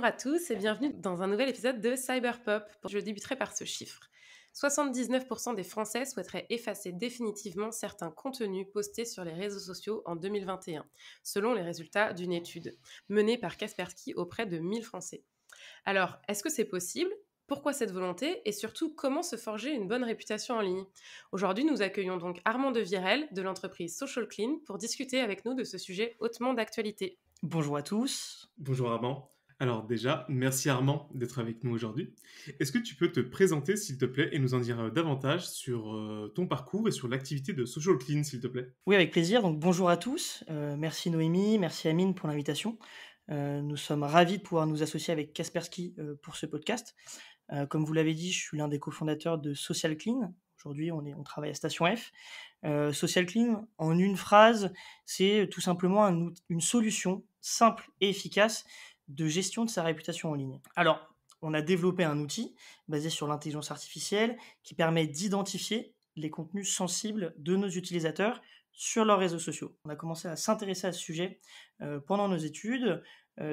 à tous et bienvenue dans un nouvel épisode de Cyberpop. Je débuterai par ce chiffre. 79% des Français souhaiteraient effacer définitivement certains contenus postés sur les réseaux sociaux en 2021, selon les résultats d'une étude menée par Kaspersky auprès de 1000 Français. Alors, est-ce que c'est possible ? Pourquoi cette volonté ? Et surtout, comment se forger une bonne réputation en ligne ? Aujourd'hui, nous accueillons donc Armand de Virel de l'entreprise Social Clean pour discuter avec nous de ce sujet hautement d'actualité. Bonjour à tous. Bonjour Armand. Alors déjà, merci Armand d'être avec nous aujourd'hui. Est-ce que tu peux te présenter s'il te plaît et nous en dire davantage sur ton parcours et sur l'activité de Social Clean s'il te plaît? Oui, avec plaisir. Donc bonjour à tous. Merci Noémie, merci Amine pour l'invitation. Nous sommes ravis de pouvoir nous associer avec Kaspersky pour ce podcast. Comme vous l'avez dit, je suis l'un des cofondateurs de Social Clean. Aujourd'hui, on travaille à Station F. Social Clean, en une phrase, c'est tout simplement une solution simple et efficace de gestion de sa réputation en ligne. Alors, on a développé un outil basé sur l'intelligence artificielle qui permet d'identifier les contenus sensibles de nos utilisateurs sur leurs réseaux sociaux. On a commencé à s'intéresser à ce sujet pendant nos études,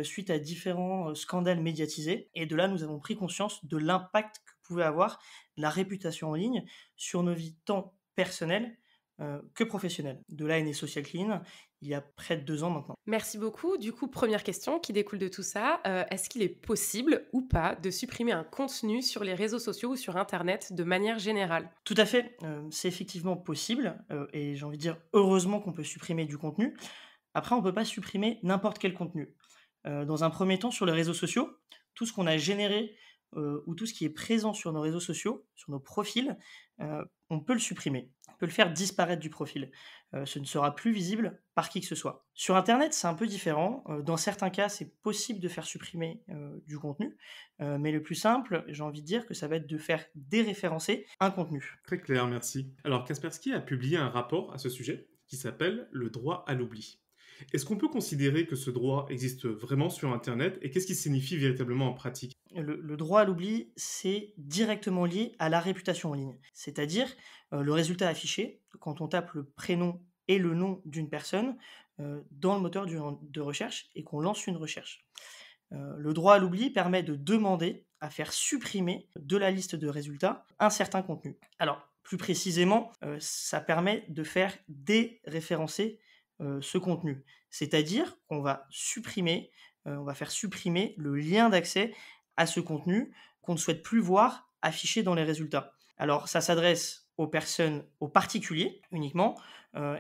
suite à différents scandales médiatisés. Et de là, nous avons pris conscience de l'impact que pouvait avoir la réputation en ligne sur nos vies tant personnelles que professionnelles. De là est né Social Clean, il y a près de 2 ans maintenant. Merci beaucoup. Du coup, première question qui découle de tout ça, est-ce qu'il est possible ou pas de supprimer un contenu sur les réseaux sociaux ou sur Internet de manière générale ? Tout à fait, c'est effectivement possible, et j'ai envie de dire heureusement qu'on peut supprimer du contenu. Après, on ne peut pas supprimer n'importe quel contenu. Dans un premier temps, sur les réseaux sociaux, tout ce qu'on a généré, ou tout ce qui est présent sur nos réseaux sociaux, sur nos profils, on peut le supprimer. On peut le faire disparaître du profil. Ce ne sera plus visible par qui que ce soit. Sur internet, c'est un peu différent. Dans certains cas, c'est possible de faire supprimer, du contenu, mais le plus simple, j'ai envie de dire que ça va être de faire déréférencer un contenu. Très clair, merci. Alors Kaspersky a publié un rapport à ce sujet qui s'appelle le droit à l'oubli. Est-ce qu'on peut considérer que ce droit existe vraiment sur Internet et qu'est-ce qu'il signifie véritablement en pratique? Le droit à l'oubli, c'est directement lié à la réputation en ligne. C'est-à-dire, le résultat affiché, quand on tape le prénom et le nom d'une personne, dans le moteur de recherche et qu'on lance une recherche. Le droit à l'oubli permet de demander à faire supprimer de la liste de résultats un certain contenu. Alors, plus précisément, ça permet de faire déréférencer, ce contenu. C'est-à-dire qu'on va supprimer, on va faire supprimer le lien d'accès à ce contenu qu'on ne souhaite plus voir affiché dans les résultats. Alors ça s'adresse aux personnes, aux particuliers uniquement,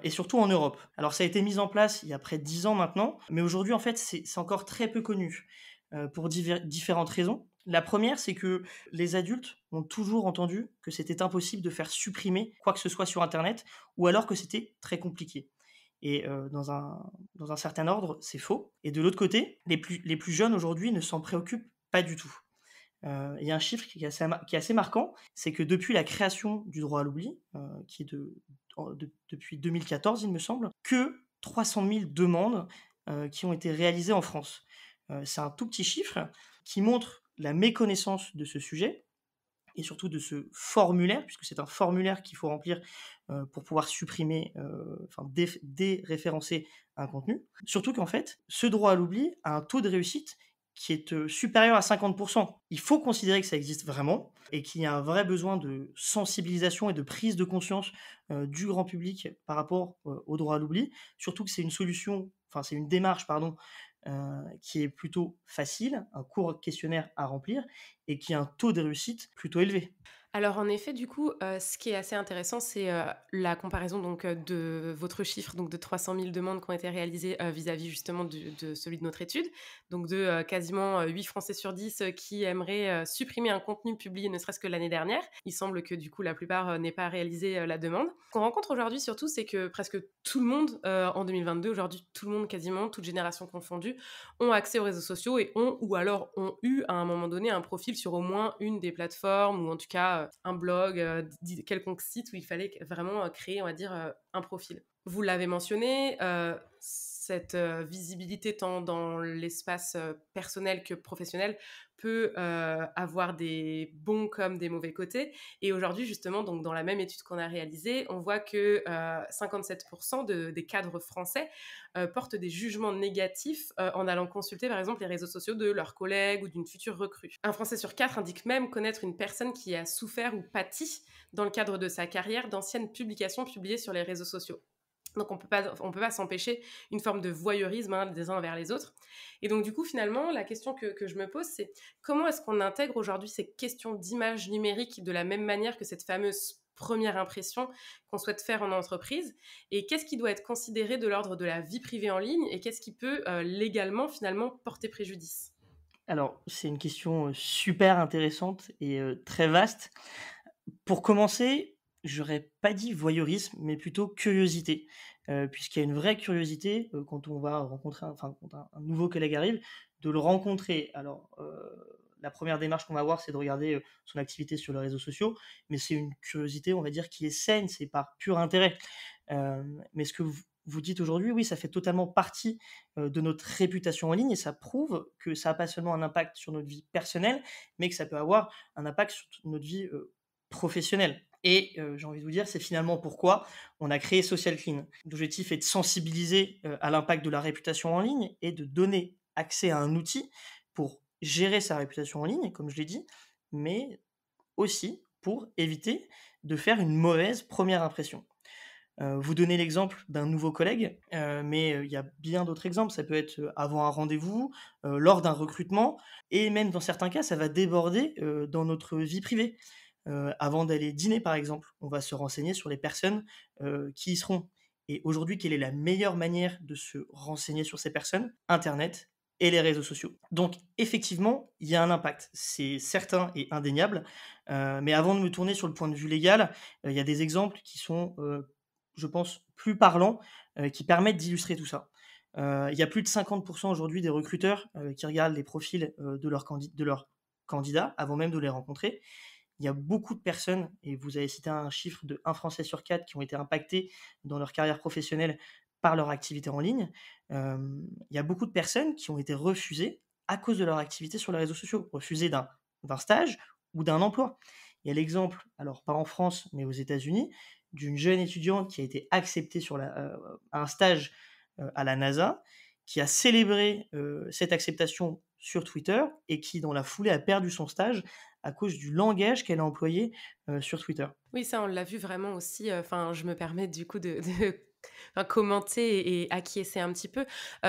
et surtout en Europe. Alors ça a été mis en place il y a près de 10 ans maintenant, mais aujourd'hui en fait c'est encore très peu connu, pour différentes raisons. La première, c'est que les adultes ont toujours entendu que c'était impossible de faire supprimer quoi que ce soit sur internet, ou alors que c'était très compliqué. Et dans un certain ordre, c'est faux. Et de l'autre côté, les plus jeunes aujourd'hui ne s'en préoccupent pas du tout. Il y a un chiffre qui est assez marquant, c'est que depuis la création du droit à l'oubli, qui est depuis 2014, il me semble, que 300 000 demandes qui ont été réalisées en France. C'est un tout petit chiffre qui montre la méconnaissance de ce sujet et surtout de ce formulaire, puisque c'est un formulaire qu'il faut remplir pour pouvoir supprimer, enfin déréférencer un contenu. Surtout qu'en fait, ce droit à l'oubli a un taux de réussite qui est supérieur à 50%. Il faut considérer que ça existe vraiment et qu'il y a un vrai besoin de sensibilisation et de prise de conscience du grand public par rapport au droit à l'oubli. Surtout que c'est une solution, enfin c'est une démarche, pardon, qui est plutôt facile, un court questionnaire à remplir et qui a un taux de réussite plutôt élevé. Alors en effet, du coup, ce qui est assez intéressant, c'est, la comparaison donc, de votre chiffre, donc de 300 000 demandes qui ont été réalisées, vis-à-vis justement de celui de notre étude. Donc de, quasiment, 8 Français sur 10, qui aimeraient, supprimer un contenu publié ne serait-ce que l'année dernière. Il semble que du coup la plupart, n'aient pas réalisé, la demande. Ce qu'on rencontre aujourd'hui surtout, c'est que presque tout le monde, en 2022, aujourd'hui tout le monde quasiment, toutes générations confondues, ont accès aux réseaux sociaux et ont ou alors ont eu à un moment donné un profil sur au moins une des plateformes ou en tout cas un blog, quelconque site où il fallait vraiment créer, on va dire, un profil. Vous l'avez mentionné, cette visibilité tant dans l'espace personnel que professionnel peut avoir des bons comme des mauvais côtés. Et aujourd'hui, justement, donc dans la même étude qu'on a réalisée, on voit que 57% des cadres français portent des jugements négatifs en allant consulter, par exemple, les réseaux sociaux de leurs collègues ou d'une future recrue. Un Français sur 4 indique même connaître une personne qui a souffert ou pâti dans le cadre de sa carrière d'anciennes publications publiées sur les réseaux sociaux. Donc on peut pas s'empêcher une forme de voyeurisme des uns vers les autres. Et donc du coup, finalement, la question que je me pose, c'est comment est-ce qu'on intègre aujourd'hui ces questions d'image numérique de la même manière que cette fameuse première impression qu'on souhaite faire en entreprise, et qu'est-ce qui doit être considéré de l'ordre de la vie privée en ligne, et qu'est-ce qui peut légalement, finalement, porter préjudice? Alors, c'est une question super intéressante et très vaste. Pour commencer, j'aurais pas dit voyeurisme, mais plutôt curiosité, puisqu'il y a une vraie curiosité, quand on va rencontrer quand un nouveau collègue arrive, de le rencontrer. Alors, la première démarche qu'on va avoir, c'est de regarder, son activité sur les réseaux sociaux, mais c'est une curiosité, on va dire, qui est saine, c'est par pur intérêt. Mais ce que vous dites aujourd'hui, oui, ça fait totalement partie, de notre réputation en ligne et ça prouve que ça a pas seulement un impact sur notre vie personnelle, mais que ça peut avoir un impact sur toute notre vie, professionnelle. Et j'ai envie de vous dire, c'est finalement pourquoi on a créé Social Clean. L'objectif est de sensibiliser, à l'impact de la réputation en ligne et de donner accès à un outil pour gérer sa réputation en ligne, comme je l'ai dit, mais aussi pour éviter de faire une mauvaise première impression. Vous donnez l'exemple d'un nouveau collègue, mais il y a bien d'autres exemples. Ça peut être, avant un rendez-vous, lors d'un recrutement et même dans certains cas, ça va déborder, dans notre vie privée. Avant d'aller dîner, par exemple, on va se renseigner sur les personnes, qui y seront. Et aujourd'hui, quelle est la meilleure manière de se renseigner sur ces personnes? Internet et les réseaux sociaux. Donc effectivement, il y a un impact. C'est certain et indéniable, mais avant de me tourner sur le point de vue légal, il y a des exemples qui sont, je pense, plus parlants, qui permettent d'illustrer tout ça. Il y a plus de 50 aujourd'hui des recruteurs, qui regardent les profils, de leurs candidats avant même de les rencontrer. Il y a beaucoup de personnes, et vous avez cité un chiffre de 1 Français sur 4 qui ont été impactés dans leur carrière professionnelle par leur activité en ligne. Il y a beaucoup de personnes qui ont été refusées à cause de leur activité sur les réseaux sociaux, refusées d'un stage ou d'un emploi. Il y a l'exemple, alors pas en France, mais aux États-Unis, d'une jeune étudiante qui a été acceptée à un stage, à la NASA, qui a célébré, cette acceptation sur Twitter et qui, dans la foulée, a perdu son stage à cause du langage qu'elle a employé, sur Twitter. Oui, ça, on l'a vu vraiment aussi. Enfin, je me permets du coup de enfin, commenter et acquiescer un petit peu.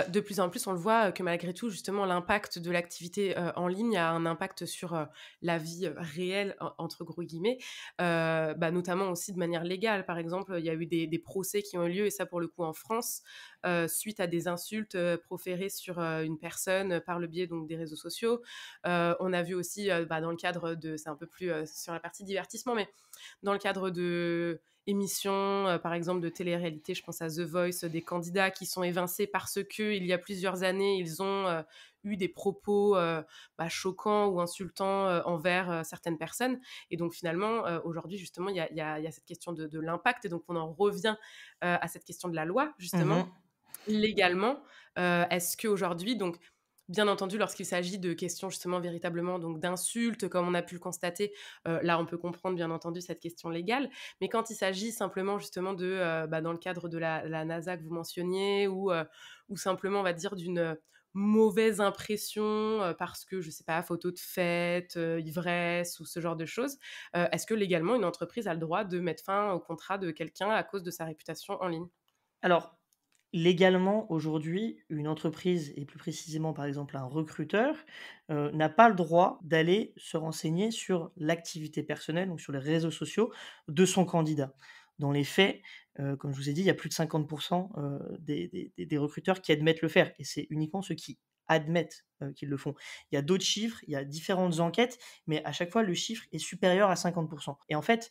De plus en plus, on le voit que malgré tout, justement, l'impact de l'activité en ligne a un impact sur la vie réelle, entre gros guillemets, notamment aussi de manière légale. Par exemple, il y a eu des procès qui ont eu lieu, et ça pour le coup en France, suite à des insultes proférées sur une personne par le biais donc, des réseaux sociaux. On a vu aussi dans le cadre de, c'est un peu plus sur la partie divertissement, mais dans le cadre de émissions, par exemple de télé-réalité, je pense à The Voice, des candidats qui sont évincés parce que il y a plusieurs années, ils ont eu des propos choquants ou insultants envers certaines personnes. Et donc finalement, aujourd'hui, justement, il y a cette question de l'impact. Et donc on en revient à cette question de la loi, justement. Mmh. Légalement, est-ce qu'aujourd'hui, donc bien entendu, lorsqu'il s'agit de questions justement véritablement donc d'insultes, comme on a pu le constater, là, on peut comprendre bien entendu cette question légale. Mais quand il s'agit simplement justement de, dans le cadre de la NASA que vous mentionniez, ou simplement, on va dire, d'une mauvaise impression, parce que, je sais pas, photo de fête, ivresse ou ce genre de choses, est-ce que légalement une entreprise a le droit de mettre fin au contrat de quelqu'un à cause de sa réputation en ligne? Alors, légalement, aujourd'hui, une entreprise et plus précisément, par exemple, un recruteur, n'a pas le droit d'aller se renseigner sur l'activité personnelle, donc sur les réseaux sociaux de son candidat. Dans les faits, comme je vous ai dit, il y a plus de 50 des recruteurs qui admettent le faire et c'est uniquement ceux qui admettent, qu'ils le font. Il y a d'autres chiffres, il y a différentes enquêtes, mais à chaque fois, le chiffre est supérieur à 50 et en fait,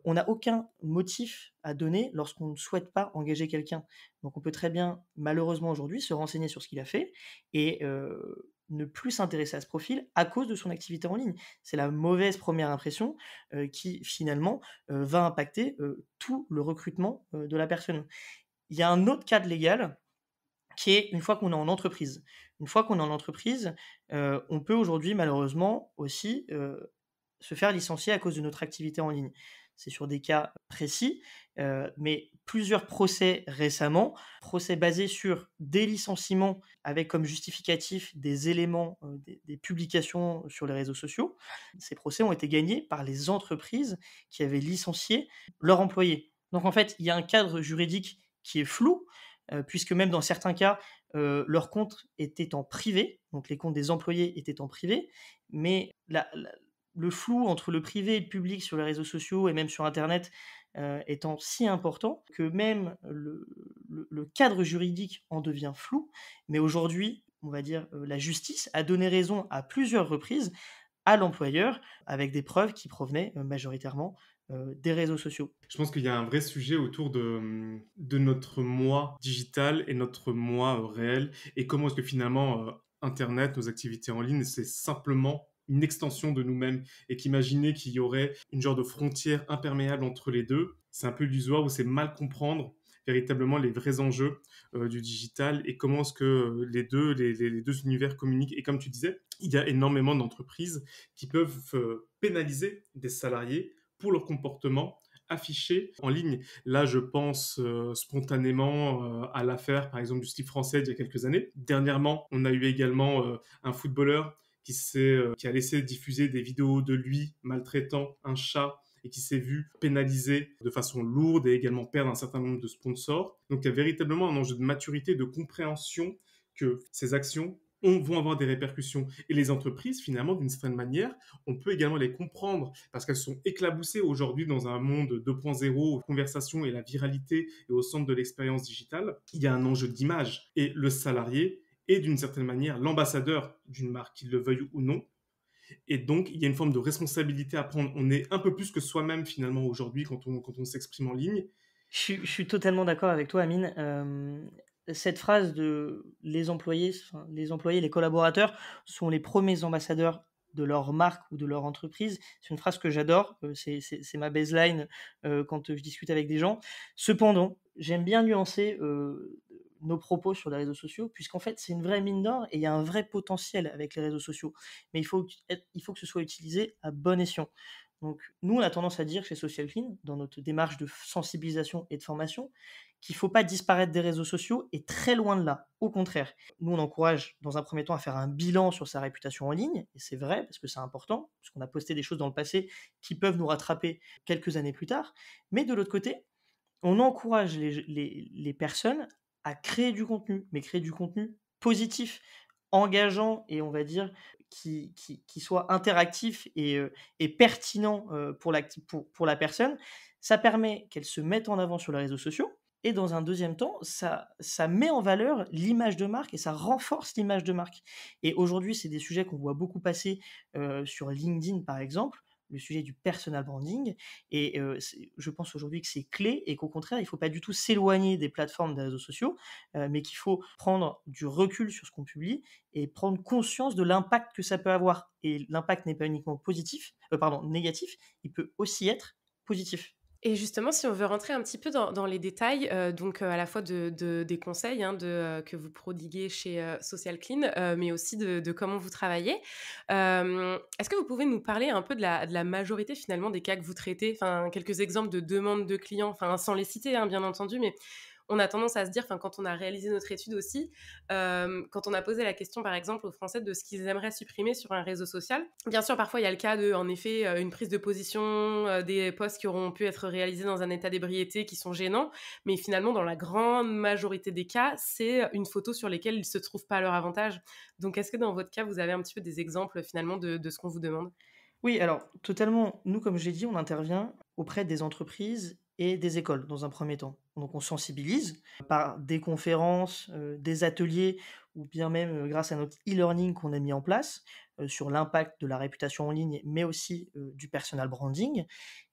on n'a aucun motif à donner lorsqu'on ne souhaite pas engager quelqu'un. Donc on peut très bien, malheureusement aujourd'hui, se renseigner sur ce qu'il a fait et ne plus s'intéresser à ce profil à cause de son activité en ligne. C'est la mauvaise première impression, qui finalement, va impacter, tout le recrutement, de la personne. Il y a un autre cadre légal qui est une fois qu'on est en entreprise. Une fois qu'on est en entreprise, on peut aujourd'hui malheureusement aussi, se faire licencier à cause de notre activité en ligne. C'est sur des cas précis, mais plusieurs procès récemment, procès basés sur des licenciements avec comme justificatif des éléments, des publications sur les réseaux sociaux. Ces procès ont été gagnés par les entreprises qui avaient licencié leurs employés. Donc en fait, il y a un cadre juridique qui est flou, puisque même dans certains cas, leurs comptes étaient en privé, donc les comptes des employés étaient en privé, mais le flou entre le privé et le public sur les réseaux sociaux et même sur internet, étant si important que même le cadre juridique en devient flou. Mais aujourd'hui, on va dire, la justice a donné raison à plusieurs reprises à l'employeur avec des preuves qui provenaient, majoritairement, des réseaux sociaux. Je pense qu'il y a un vrai sujet autour de notre moi digital et notre moi réel, et comment est-ce que finalement Internet, nos activités en ligne, c'est simplement une extension de nous-mêmes, et qu'imaginer qu'il y aurait une genre de frontière imperméable entre les deux, c'est un peu illusoire, ou c'est mal comprendre véritablement les vrais enjeux du digital et comment est-ce que les deux univers communiquent. Et comme tu disais, il y a énormément d'entreprises qui peuvent pénaliser des salariés pour leur comportement affiché en ligne. Là, je pense spontanément à l'affaire, par exemple, du slip français d'il y a quelques années. Dernièrement, on a eu également un footballeur qui a laissé diffuser des vidéos de lui maltraitant un chat et qui s'est vu pénalisé de façon lourde et également perdre un certain nombre de sponsors. Donc il y a véritablement un enjeu de maturité, de compréhension que ces actions vont avoir des répercussions. Et les entreprises, finalement, d'une certaine manière, on peut également les comprendre parce qu'elles sont éclaboussées aujourd'hui dans un monde 2.0 où la conversation et la viralité est au centre de l'expérience digitale. Il y a un enjeu d'image et le salarié est d'une certaine manière l'ambassadeur d'une marque, qu'il le veuille ou non. Et donc, il y a une forme de responsabilité à prendre. On est un peu plus que soi-même finalement aujourd'hui quand on s'exprime en ligne. Je suis totalement d'accord avec toi, Amine. Cette phrase de les employés, les collaborateurs sont les premiers ambassadeurs de leur marque ou de leur entreprise, c'est une phrase que j'adore. C'est ma baseline quand je discute avec des gens. Cependant, j'aime bien nuancer nos propos sur les réseaux sociaux, puisqu'en fait, c'est une vraie mine d'or et il y a un vrai potentiel avec les réseaux sociaux. Mais il faut que ce soit utilisé à bon escient. Donc, nous, on a tendance à dire chez Social Clean, dans notre démarche de sensibilisation et de formation, qu'il ne faut pas disparaître des réseaux sociaux, et très loin de là. Au contraire, nous, on encourage dans un premier temps à faire un bilan sur sa réputation en ligne, et c'est vrai, parce que c'est important, parce qu'on a posté des choses dans le passé qui peuvent nous rattraper quelques années plus tard. Mais de l'autre côté, on encourage les personnes à créer du contenu, mais créer du contenu positif, engageant et on va dire qui soit interactif et pertinent pour la personne. Ça permet qu'elle se mette en avant sur les réseaux sociaux. Et dans un deuxième temps, ça met en valeur l'image de marque et ça renforce l'image de marque. Et aujourd'hui, c'est des sujets qu'on voit beaucoup passer sur LinkedIn, par exemple, le sujet du personal branding. Et je pense aujourd'hui que c'est clé et qu'au contraire, il ne faut pas du tout s'éloigner des plateformes des réseaux sociaux, mais qu'il faut prendre du recul sur ce qu'on publie et prendre conscience de l'impact que ça peut avoir. Et l'impact n'est pas uniquement négatif, il peut aussi être positif. Et justement, si on veut rentrer un petit peu dans les détails, donc à la fois des conseils, hein, que vous prodiguez chez, Social Clean, mais aussi de comment vous travaillez. Est-ce que vous pouvez nous parler un peu de la majorité finalement des cas que vous traitez? Enfin, quelques exemples de demandes de clients, enfin sans les citer, hein, bien entendu, mais on a tendance à se dire, enfin quand on a réalisé notre étude aussi, quand on a posé la question par exemple aux Français de ce qu'ils aimeraient supprimer sur un réseau social. Bien sûr, parfois il y a le cas de, en effet, une prise de position, des posts qui auront pu être réalisés dans un état d'ébriété qui sont gênants, mais finalement dans la grande majorité des cas, c'est une photo sur lesquelles ils ne se trouvent pas à leur avantage. Donc est-ce que dans votre cas, vous avez un petit peu des exemples finalement de ce qu'on vous demande? Oui, alors totalement. Nous, comme je l'ai dit, on intervient auprès des entreprises et des écoles dans un premier temps. Donc on sensibilise par des conférences, des ateliers ou bien même grâce à notre e-learning qu'on a mis en place sur l'impact de la réputation en ligne, mais aussi du personal branding.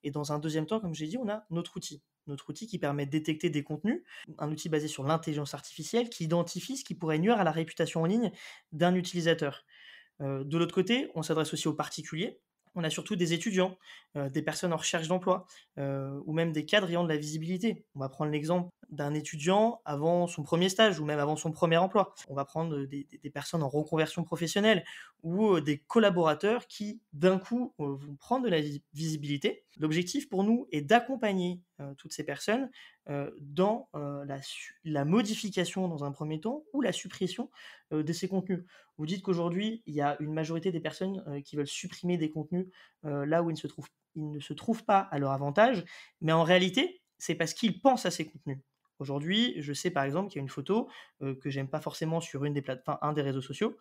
Et dans un deuxième temps, comme j'ai dit, on a notre outil qui permet de détecter des contenus, un outil basé sur l'intelligence artificielle qui identifie ce qui pourrait nuire à la réputation en ligne d'un utilisateur. De l'autre côté, on s'adresse aussi aux particuliers. On a surtout des étudiants, des personnes en recherche d'emploi, ou même des cadres ayant de la visibilité. On va prendre l'exemple d'un étudiant avant son premier stage ou même avant son premier emploi. On va prendre des personnes en reconversion professionnelle ou des collaborateurs qui, d'un coup, vont prendre de la visibilité. L'objectif pour nous est d'accompagner toutes ces personnes dans la modification dans un premier temps ou la suppression de ces contenus. Vous dites qu'aujourd'hui, il y a une majorité des personnes qui veulent supprimer des contenus là où ils ne se trouvent pas à leur avantage, mais en réalité, c'est parce qu'ils pensent à ces contenus. Aujourd'hui, je sais par exemple qu'il y a une photo que j'aime pas forcément sur un des réseaux sociaux,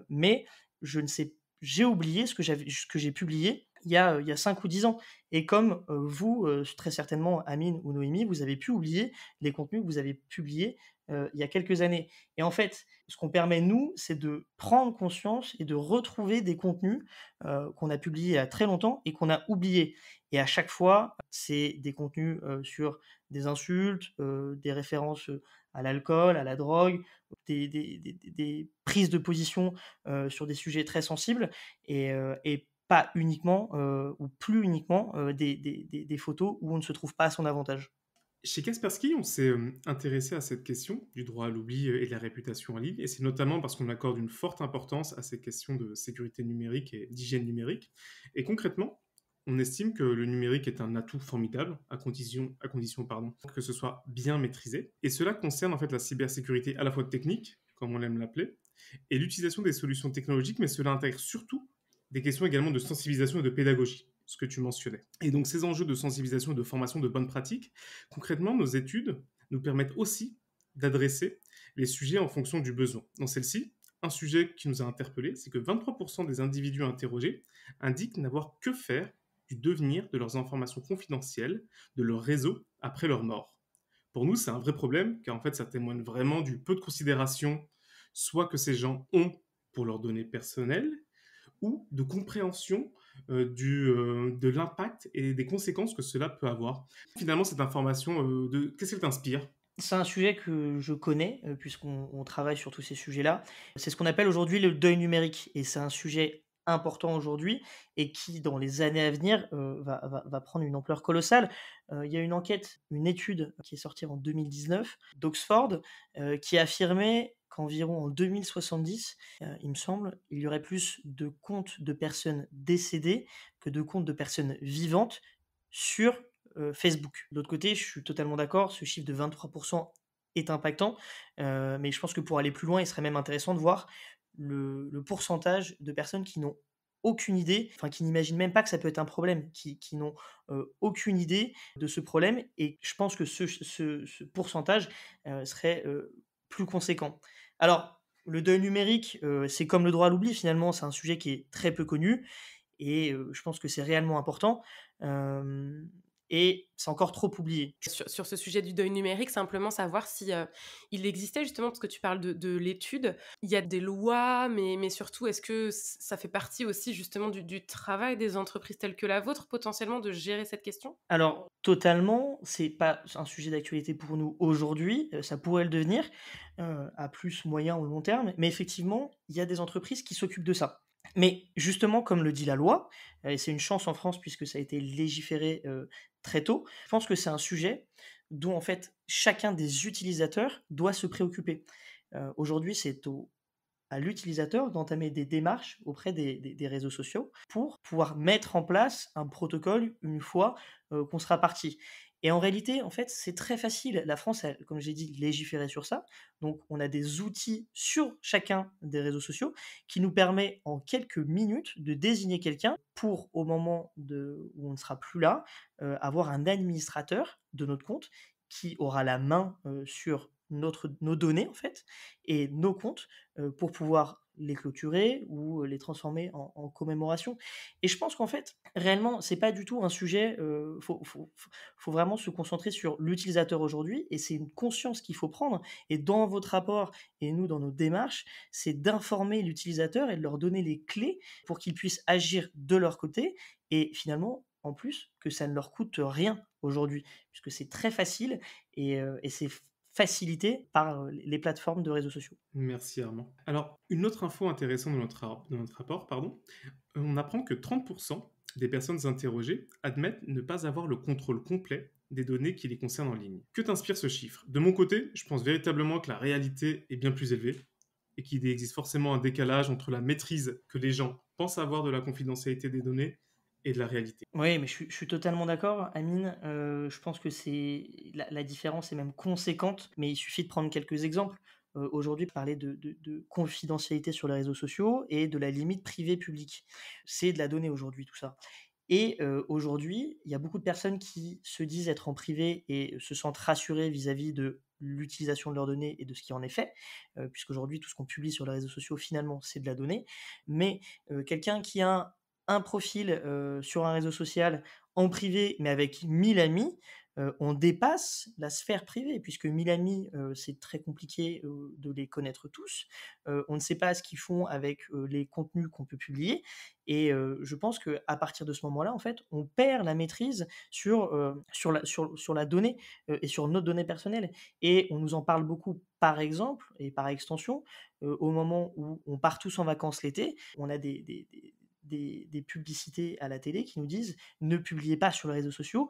mais je ne sais, j'ai oublié ce que j'ai publié il y a 5 ou 10 ans. Et comme vous, très certainement, Amine ou Noémie, vous avez pu oublier les contenus que vous avez publiés il y a quelques années. Et en fait, ce qu'on permet, nous, c'est de prendre conscience et de retrouver des contenus qu'on a publiés il y a très longtemps et qu'on a oubliés. Et à chaque fois, c'est des contenus sur des insultes, des références à l'alcool, à la drogue, des prises de position sur des sujets très sensibles et pas uniquement ou plus uniquement des photos où on ne se trouve pas à son avantage. Chez Kaspersky, on s'est intéressé à cette question du droit à l'oubli et de la réputation en ligne, et c'est notamment parce qu'on accorde une forte importance à ces questions de sécurité numérique et d'hygiène numérique. Et concrètement, on estime que le numérique est un atout formidable, à condition que ce soit bien maîtrisé. Et cela concerne en fait la cybersécurité à la fois technique, comme on aime l'appeler, et l'utilisation des solutions technologiques, mais cela intègre surtout des questions également de sensibilisation et de pédagogie, ce que tu mentionnais. Et donc ces enjeux de sensibilisation et de formation de bonnes pratiques, concrètement, nos études nous permettent aussi d'adresser les sujets en fonction du besoin. Dans celle-ci, un sujet qui nous a interpellés, c'est que 23% des individus interrogés indiquent n'avoir que faire du devenir de leurs informations confidentielles de leur réseau après leur mort. Pour nous, c'est un vrai problème, car en fait, ça témoigne vraiment du peu de considération, soit que ces gens ont pour leurs données personnelles, ou de compréhension de l'impact et des conséquences que cela peut avoir. Finalement, cette information, qu'est-ce qu'elle t'inspire? C'est un sujet que je connais, puisqu'on travaille sur tous ces sujets-là. C'est ce qu'on appelle aujourd'hui le deuil numérique et c'est un sujet important aujourd'hui et qui, dans les années à venir, va prendre une ampleur colossale. Il y a une étude qui est sortie en 2019 d'Oxford, qui affirmait qu'environ en 2070, il me semble, il y aurait plus de comptes de personnes décédées que de comptes de personnes vivantes sur Facebook. De l'autre côté, je suis totalement d'accord, ce chiffre de 23% est impactant, mais je pense que pour aller plus loin, il serait même intéressant de voir le pourcentage de personnes qui n'ont aucune idée, enfin qui n'imaginent même pas que ça peut être un problème, qui n'ont aucune idée de ce problème et je pense que ce pourcentage serait plus conséquent. Alors, le deuil numérique, c'est comme le droit à l'oubli finalement, c'est un sujet qui est très peu connu et je pense que c'est réellement important. Hem et c'est encore trop oublié. Sur ce sujet du deuil numérique, simplement savoir si, il existait justement, parce que tu parles de l'étude, il y a des lois, mais surtout, est-ce que ça fait partie aussi justement du travail des entreprises telles que la vôtre, potentiellement, de gérer cette question? Alors totalement, c'est pas un sujet d'actualité pour nous aujourd'hui, ça pourrait le devenir, à plus moyen ou long terme, mais effectivement, il y a des entreprises qui s'occupent de ça. Mais justement, comme le dit la loi, et c'est une chance en France puisque ça a été légiféré, très tôt, je pense que c'est un sujet dont en fait chacun des utilisateurs doit se préoccuper. Aujourd'hui, c'est au à l'utilisateur d'entamer des démarches auprès des réseaux sociaux pour pouvoir mettre en place un protocole une fois qu'on sera parti. Et en réalité, en fait, c'est très facile. La France a, comme j'ai dit, légiféré sur ça. Donc, on a des outils sur chacun des réseaux sociaux qui nous permet en quelques minutes de désigner quelqu'un pour, au moment où on ne sera plus là, avoir un administrateur de notre compte qui aura la main sur nos données, en fait, et nos comptes pour pouvoir les clôturer ou les transformer en commémoration. Et je pense qu'en fait, réellement, c'est pas du tout un sujet. Faut vraiment se concentrer sur l'utilisateur aujourd'hui, et c'est une conscience qu'il faut prendre. Et dans votre rapport et nous dans nos démarches, c'est d'informer l'utilisateur et de leur donner les clés pour qu'ils puissent agir de leur côté. Et finalement, en plus, que ça ne leur coûte rien aujourd'hui, puisque c'est très facile et c'est facilité par les plateformes de réseaux sociaux. Merci Armand. Alors, une autre info intéressante dans notre rapport, pardon, on apprend que 30% des personnes interrogées admettent ne pas avoir le contrôle complet des données qui les concernent en ligne. Que t'inspire ce chiffre? De mon côté, je pense véritablement que la réalité est bien plus élevée et qu'il existe forcément un décalage entre la maîtrise que les gens pensent avoir de la confidentialité des données et de la réalité. Oui, mais je suis totalement d'accord, Amine. Je pense que la différence est même conséquente, mais il suffit de prendre quelques exemples. Aujourd'hui, parler de confidentialité sur les réseaux sociaux et de la limite privée-publique. C'est de la donnée aujourd'hui, tout ça. Et aujourd'hui, il y a beaucoup de personnes qui se disent être en privé et se sentent rassurées vis-à-vis de l'utilisation de leurs données et de ce qui en est fait, puisqu'aujourd'hui, tout ce qu'on publie sur les réseaux sociaux, finalement, c'est de la donnée. Mais quelqu'un qui a un profil sur un réseau social en privé, mais avec 1000 amis, on dépasse la sphère privée, puisque 1000 amis, c'est très compliqué de les connaître tous. On ne sait pas ce qu'ils font avec les contenus qu'on peut publier. Et je pense qu'à partir de ce moment-là, en fait, on perd la maîtrise sur la donnée et sur nos données personnelles. Et on nous en parle beaucoup, par exemple, et par extension, au moment où on part tous en vacances l'été, on a des publicités à la télé qui nous disent ne publiez pas sur les réseaux sociaux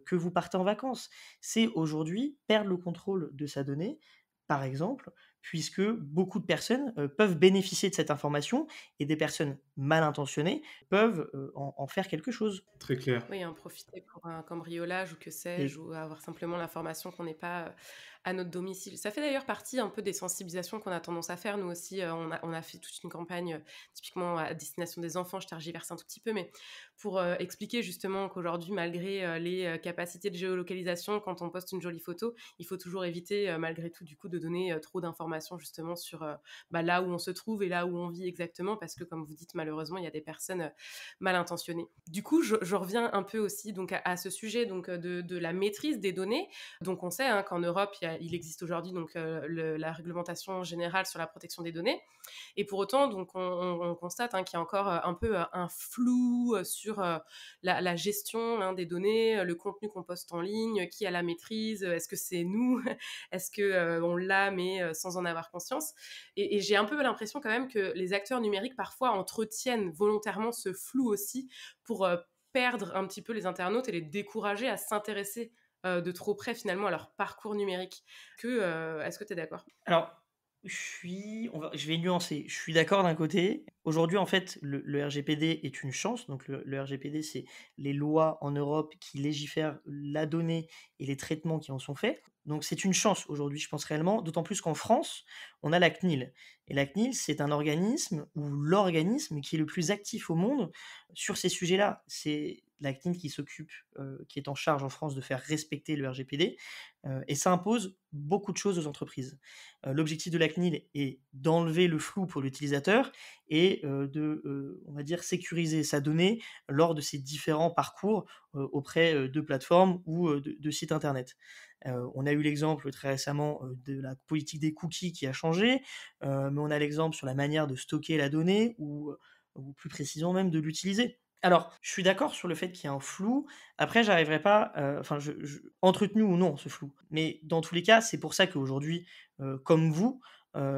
que vous partez en vacances. C'est aujourd'hui perdre le contrôle de sa donnée, par exemple, puisque beaucoup de personnes peuvent bénéficier de cette information et des personnes mal intentionnées peuvent en faire quelque chose. Très clair. Oui, en profiter pour un cambriolage ou que sais-je, Et ou avoir simplement l'information qu'on n'est pas à notre domicile. Ça fait d'ailleurs partie un peu des sensibilisations qu'on a tendance à faire. Nous aussi, on a fait toute une campagne typiquement à destination des enfants, je tergiverse un tout petit peu, mais pour expliquer justement qu'aujourd'hui, malgré les capacités de géolocalisation, quand on poste une jolie photo, il faut toujours éviter malgré tout du coup de donner trop d'informations justement sur là où on se trouve et là où on vit exactement, parce que comme vous dites, malheureusement, il y a des personnes mal intentionnées. Du coup, je reviens un peu aussi donc à ce sujet donc de la maîtrise des données. Donc on sait qu'en Europe, il existe aujourd'hui donc la réglementation générale sur la protection des données. Et pour autant, donc on constate qu'il y a encore un peu un flou sur la gestion des données, le contenu qu'on poste en ligne, qui a la maîtrise, est-ce que c'est nous, est-ce que on l'a mais sans en avoir conscience. Et j'ai un peu l'impression quand même que les acteurs numériques parfois entretiennent volontairement ce flou aussi pour perdre un petit peu les internautes et les décourager à s'intéresser de trop près finalement à leur parcours numérique. Est-ce que tu es d'accord? alors, je vais nuancer. Je suis d'accord d'un côté. Aujourd'hui, en fait, le RGPD est une chance. Donc, le RGPD, c'est les lois en Europe qui légifèrent la donnée et les traitements qui en sont faits. Donc, c'est une chance aujourd'hui, je pense réellement. D'autant plus qu'en France, on a la CNIL. Et la CNIL, c'est un organisme ou l'organisme qui est le plus actif au monde sur ces sujets-là. C'est la CNIL qui s'occupe, qui est en charge en France de faire respecter le RGPD. Et ça impose beaucoup de choses aux entreprises. L'objectif de la CNIL est d'enlever le flou pour l'utilisateur et on va dire, sécuriser sa donnée lors de ses différents parcours auprès de plateformes ou de sites internet. On a eu l'exemple très récemment de la politique des cookies qui a changé, mais on a l'exemple sur la manière de stocker la donnée ou plus précisément même de l'utiliser. Alors, je suis d'accord sur le fait qu'il y a un flou. Après, j'arriverai pas, enfin, entretenu ou non, ce flou. Mais dans tous les cas, c'est pour ça qu'aujourd'hui, comme vous,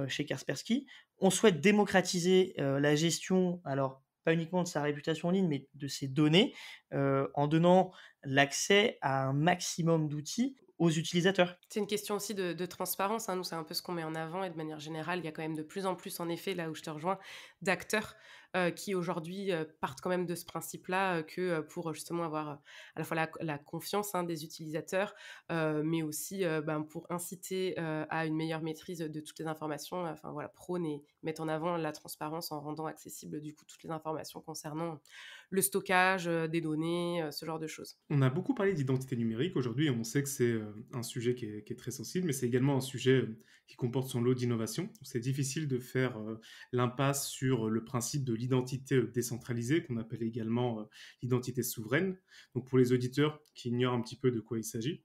chez Kaspersky, on souhaite démocratiser la gestion, alors pas uniquement de sa réputation en ligne, mais de ses données, en donnant l'accès à un maximum d'outils aux utilisateurs. C'est une question aussi de transparence. Nous, c'est un peu ce qu'on met en avant et de manière générale, il y a quand même de plus en plus, en effet, là où je te rejoins, d'acteurs qui aujourd'hui partent quand même de ce principe-là que pour justement avoir à la fois la confiance des utilisateurs, mais aussi pour inciter à une meilleure maîtrise de toutes les informations. Enfin voilà, prône et mettre en avant la transparence en rendant accessible du coup toutes les informations concernant le stockage des données, ce genre de choses. On a beaucoup parlé d'identité numérique aujourd'hui, et on sait que c'est un sujet qui est très sensible, mais c'est également un sujet qui comporte son lot d'innovation. C'est difficile de faire l'impasse sur le principe de l'identité décentralisée, qu'on appelle également l'identité souveraine. Donc pour les auditeurs qui ignorent un petit peu de quoi il s'agit,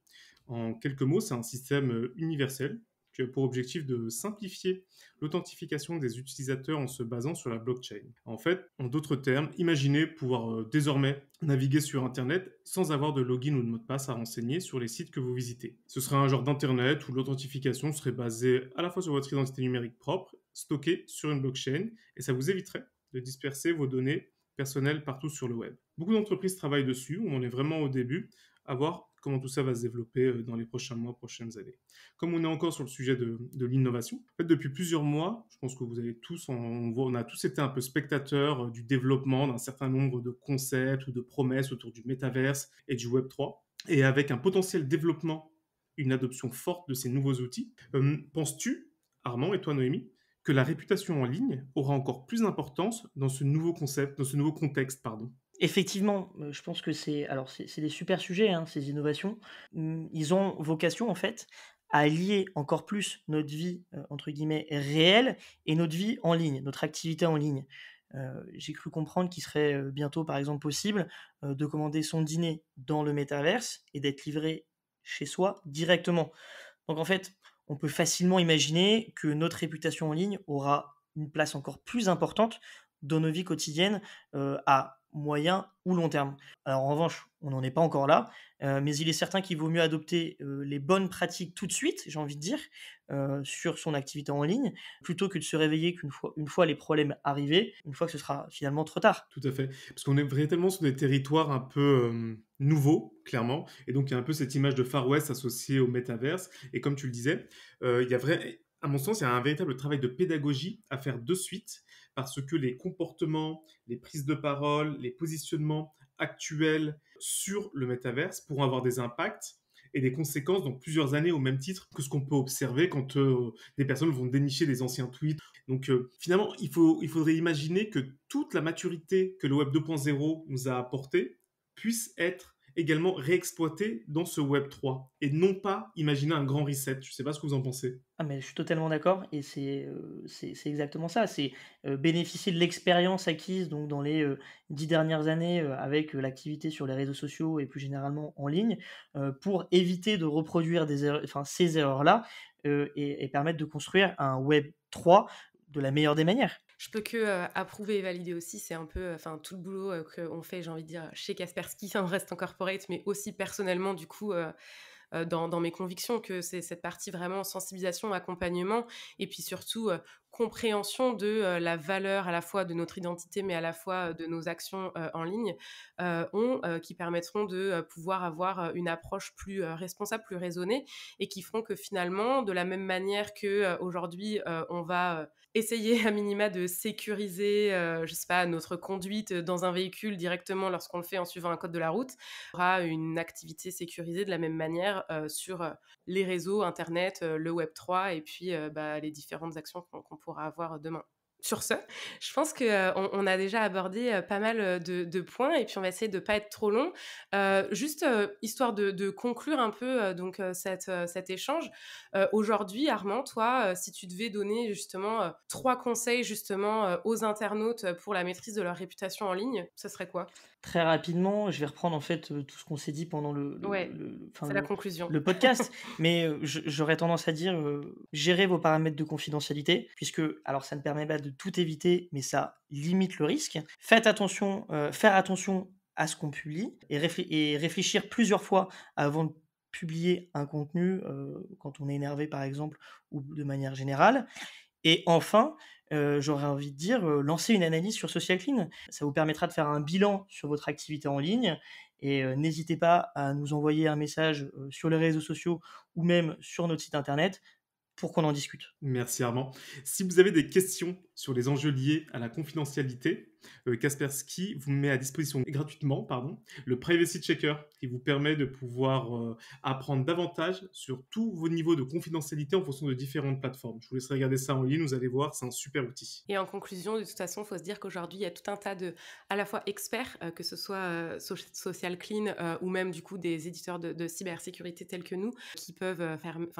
en quelques mots, c'est un système universel qui a pour objectif de simplifier l'authentification des utilisateurs en se basant sur la blockchain. En fait, en d'autres termes, imaginez pouvoir désormais naviguer sur Internet sans avoir de login ou de mot de passe à renseigner sur les sites que vous visitez. Ce serait un genre d'Internet où l'authentification serait basée à la fois sur votre identité numérique propre, stockée sur une blockchain, et ça vous éviterait de disperser vos données personnelles partout sur le web. Beaucoup d'entreprises travaillent dessus, on en est vraiment au début, à voir comment tout ça va se développer dans les prochains mois, prochaines années. Comme on est encore sur le sujet de l'innovation, en fait, depuis plusieurs mois, je pense que vous avez tous, on a tous été un peu spectateurs du développement d'un certain nombre de concepts ou de promesses autour du métaverse et du Web3. Et avec un potentiel développement, une adoption forte de ces nouveaux outils, penses-tu, Armand et toi Noémie, que la réputation en ligne aura encore plus d'importance dans ce nouveau concept, dans ce nouveau contexte, pardon? Effectivement, je pense que c'est des super sujets, hein, ces innovations. Ils ont vocation, en fait, à lier encore plus notre vie, entre guillemets «réelle» et notre vie en ligne, notre activité en ligne. J'ai cru comprendre qu'il serait, bientôt, par exemple, possible, de commander son dîner dans le métaverse et d'être livré chez soi directement. Donc en fait, on peut facilement imaginer que notre réputation en ligne aura une place encore plus importante dans nos vies quotidiennes, à moyen ou long terme. Alors en revanche, on n'en est pas encore là, mais il est certain qu'il vaut mieux adopter, les bonnes pratiques tout de suite, j'ai envie de dire, sur son activité en ligne, plutôt que de se réveiller une fois les problèmes arrivés, une fois que ce sera finalement trop tard. Tout à fait. Parce qu'on est véritablement sur des territoires un peu nouveaux, clairement. Et donc, il y a un peu cette image de Far West associée au métaverse. Et comme tu le disais, à mon sens, il y a un véritable travail de pédagogie à faire de suite parce que les comportements, les prises de parole, les positionnements actuels sur le métaverse pourront avoir des impacts et des conséquences dans plusieurs années au même titre que ce qu'on peut observer quand des personnes vont dénicher des anciens tweets. Donc finalement, il faudrait imaginer que toute la maturité que le Web 2.0 nous a apportée puisse être également réexploitée dans ce Web 3 et non pas imaginer un grand reset. Je ne sais pas ce que vous en pensez. Ah mais je suis totalement d'accord et c'est exactement ça. C'est, bénéficier de l'expérience acquise donc dans les, 10 dernières années, avec, l'activité sur les réseaux sociaux et plus généralement en ligne, pour éviter de reproduire des erreurs enfin ces erreurs-là, et permettre de construire un web 3 de la meilleure des manières. Je peux que, approuver et valider aussi. C'est un peu, enfin, tout le boulot, qu'on fait, j'ai envie de dire, chez Kaspersky, en Rest en Corporate, mais aussi personnellement, du coup, dans mes convictions, que c'est cette partie vraiment sensibilisation, accompagnement et puis surtout compréhension de la valeur à la fois de notre identité mais à la fois de nos actions en ligne qui permettront de pouvoir avoir une approche plus responsable, plus raisonnée et qui feront que finalement, de la même manière que aujourd'hui on va essayer à minima de sécuriser, je sais pas, notre conduite dans un véhicule directement lorsqu'on le fait en suivant un code de la route, aura une activité sécurisée de la même manière sur les réseaux, Internet, le Web3 et puis les différentes actions qu'on pourra avoir demain. Sur ce, je pense qu'on a déjà abordé pas mal de points et puis on va essayer de ne pas être trop long. Juste histoire de conclure un peu cet échange. Aujourd'hui, Armand, toi, si tu devais donner justement 3 conseils justement aux internautes pour la maîtrise de leur réputation en ligne, ce serait quoi? Très rapidement, je vais reprendre en fait, tout ce qu'on s'est dit pendant Ouais, c'est la conclusion. le podcast, mais j'aurais tendance à dire, gérez vos paramètres de confidentialité puisque alors ça ne permet pas de tout éviter, mais ça limite le risque. Faites attention, faire attention à ce qu'on publie et réfléchir plusieurs fois avant de publier un contenu, quand on est énervé par exemple ou de manière générale. Et enfin, j'aurais envie de dire, lancez une analyse sur Social Clean. Ça vous permettra de faire un bilan sur votre activité en ligne et n'hésitez pas à nous envoyer un message, sur les réseaux sociaux ou même sur notre site internet pour qu'on en discute. Merci Armand. Si vous avez des questions sur les enjeux liés à la confidentialité, Kaspersky vous met à disposition gratuitement le Privacy Checker qui vous permet de pouvoir apprendre davantage sur tous vos niveaux de confidentialité en fonction de différentes plateformes. Je vous laisserai regarder ça en ligne, vous allez voir, c'est un super outil. Et en conclusion, de toute façon, il faut se dire qu'aujourd'hui, il y a tout un tas à la fois experts, que ce soit Social Clean ou même du coup des éditeurs de cybersécurité tels que nous, qui peuvent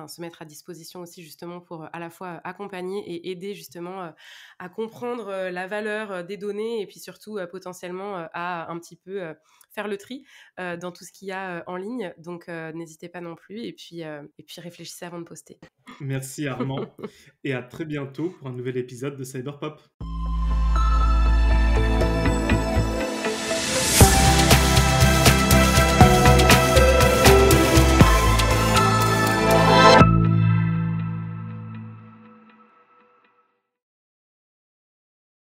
se mettre à disposition aussi justement pour à la fois accompagner et aider justement à comprendre la valeur des données et puis surtout potentiellement à un petit peu faire le tri dans tout ce qu'il y a en ligne. Donc n'hésitez pas non plus et puis réfléchissez avant de poster. Merci Armand et à très bientôt pour un nouvel épisode de Cyberpop.